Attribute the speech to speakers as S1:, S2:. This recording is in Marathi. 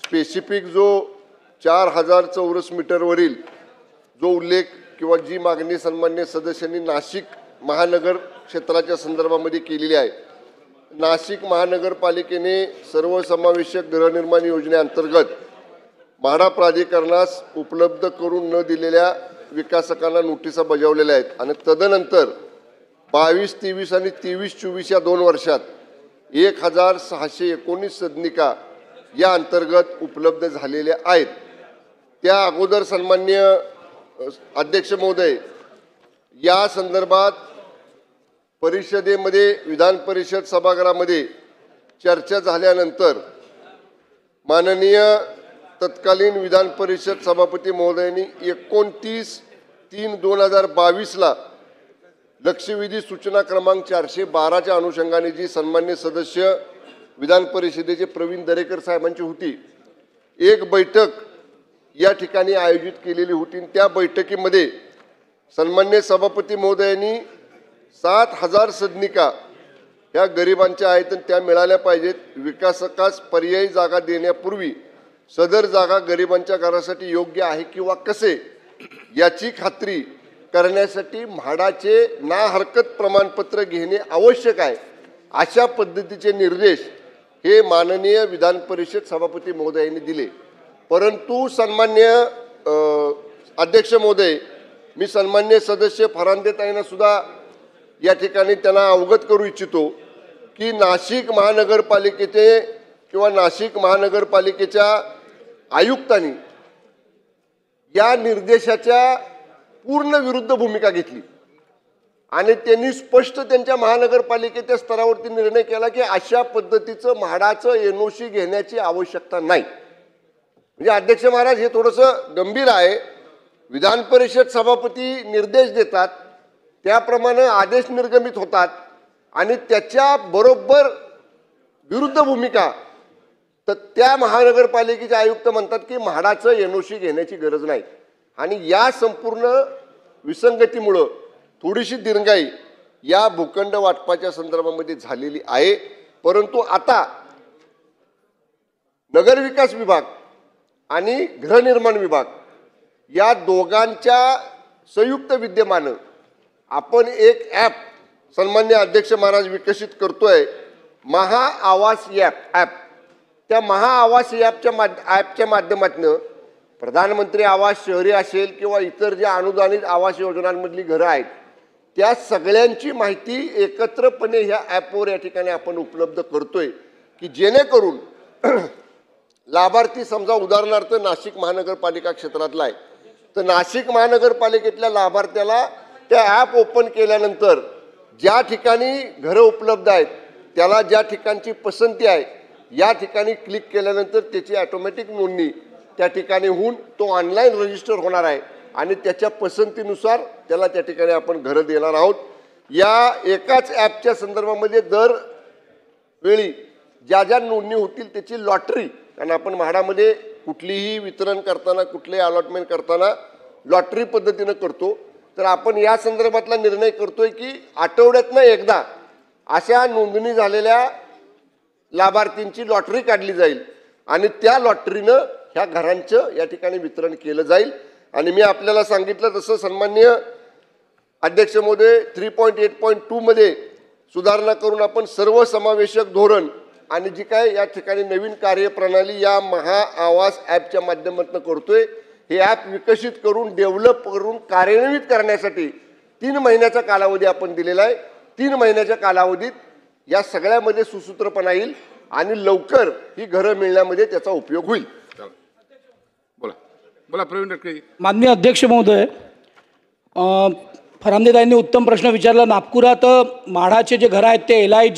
S1: स्पेसिफिक जो 4000 चौरस मीटरवरील जो उल्लेख किंवा जी मागणी सन्मान्य सदस्यांनी नाशिक महानगर क्षेत्राच्या संदर्भामध्ये केलेली आहे, नाशिक महानगरपालिकेने सर्वसमावेशक गृहनिर्माण योजनेअंतर्गत म्हाडा प्राधिकरणास उपलब्ध करून न दिलेल्या विकासकांना नोटिसा बजावलेल्या आहेत आणि तदनंतर 22-23 आणि 23-24 या 2 वर्षात 1619 सदनिका या अंतर्गत उपलब्ध झालेल्या आहेत। त्या अगोदर सन्मान्य अध्यक्ष महोदय, या संदर्भात परिषदेमध्ये विधान परिषद सभागृहामध्ये चर्चा झाल्यानंतर माननीय तत्कालीन विधान परिषद सभापती महोदयांनी 29/3/2022 ला लक्षवेधी सूचना क्रमांक 412च्या अनुषंगाने जी सन्मान्य सदस्य विधान परिषदेचे प्रवीण दरेकर साहेबांची होती, एक बैठक या ठिकाणी आयोजित केलेली होती। त्या बैठकीमध्ये सन्मान्य सभापती महोदयांनी 7000 सदनिका ह्या गरिबांच्या आहेत आणि त्या मिळाल्या पाहिजेत, विकासकास पर्यायी जागा देण्यापूर्वी सदर जागा गरिबांच्या घरासाठी योग्य आहे किंवा कसे याची खात्री करण्यासाठी म्हाडाचे ना हरकत प्रमाणपत्र घेणे आवश्यक आहे, अशा पद्धतीचे निर्देश हे माननीय विधान परिषद सभापती महोदयांनी दिले। परंतु सन्मान्य अध्यक्ष महोदय, मी सन्मान्य सदस्य फरांदेताईंना सुद्धा या ठिकाणी त्यांना अवगत करू इच्छितो की नाशिक महानगरपालिकेचे किंवा नाशिक महानगरपालिकेच्या आयुक्तांनी या निर्देशाच्या पूर्ण विरुद्ध भूमिका घेतली आणि त्यांनी स्पष्ट त्यांच्या महानगरपालिकेच्या स्तरावरती निर्णय केला की अशा पद्धतीचं म्हाडाचं एनओसी घेण्याची आवश्यकता नाही। म्हणजे अध्यक्ष महाराज, हे थोडंसं गंभीर आहे। विधान परिषद सभापती निर्देश देतात, त्याप्रमाणे आदेश निर्गमित होतात आणि त्याच्या बरोबर विरुद्ध भूमिका तर त्या महानगरपालिकेचे आयुक्त म्हणतात की म्हाडाचं एनओसी घेण्याची गरज नाही। आणि या संपूर्ण विसंगतीमुळं थोडीशी दिरंगाई या भूखंड वाटपाच्या संदर्भामध्ये झालेली आहे। परंतु आता नगरविकास विभाग आणि गृहनिर्माण विभाग या दोघांच्या संयुक्त विद्यमानं आपण एक ॲप सन्मान्य अध्यक्ष महाराज विकसित करतोय, महाआवास ॲप। त्या महाआवास ॲपच्या माध्यमातून प्रधानमंत्री आवास शहरी असेल किंवा इतर ज्या अनुदानित आवास योजनांमधली घरं आहेत त्या सगळ्यांची माहिती एकत्रपणे ह्या ॲपवर या ठिकाणी आपण उपलब्ध करतोय की जेणेकरून लाभार्थी, समजा उदाहरणार्थ नाशिक महानगरपालिका क्षेत्रातला आहे तर नाशिक महानगरपालिकेतल्या लाभार्थ्याला त्या ॲप ओपन केल्यानंतर ज्या ठिकाणी घरं उपलब्ध आहेत त्याला ज्या ठिकाणची पसंती आहे या ठिकाणी क्लिक केल्यानंतर त्याची ऑटोमॅटिक नोंदणी त्या ठिकाणी होऊन तो ऑनलाईन रजिस्टर होणार आहे आणि त्याच्या पसंतीनुसार त्याला त्या ठिकाणी आपण घरं देणार आहोत। या एकाच ॲपच्या संदर्भामध्ये दरवेळी ज्या ज्या नोंदणी होतील त्याची लॉटरी, कारण आपण म्हाडामध्ये कुठलीही वितरण करताना, कुठलेही अलॉटमेंट करताना लॉटरी पद्धतीनं करतो, तर आपण या संदर्भातला निर्णय करतोय की आठवड्यातनं एकदा अशा नोंदणी झालेल्या लाभार्थींची लॉटरी काढली जाईल आणि त्या लॉटरीनं ह्या घरांचं या ठिकाणी वितरण केलं जाईल। आणि मी आपल्याला सांगितलं तसं सन्मान्य अध्यक्ष महोदय 3.8.2 मध्ये सुधारणा करून आपण सर्वसमावेशक धोरण आणि जी काय या ठिकाणी नवीन कार्यप्रणाली या महाआवास ॲपच्या माध्यमातून करतोय, हे ॲप विकसित करून डेव्हलप करून कार्यान्वित करण्यासाठी 3 महिन्याचा कालावधी आपण दिलेला आहे। 3 महिन्याच्या कालावधीत या सगळ्यामध्ये सुसूत्रपणा येईल आणि लवकर ही घरं मिळण्यामध्ये त्याचा उपयोग होईल।
S2: बोला प्रवीण दरेकर।
S3: माननीय अध्यक्ष महोदय, फरांदेताईंनी उत्तम प्रश्न विचारला। नागपुरात म्हाडाचे जे घर आहेत ते LI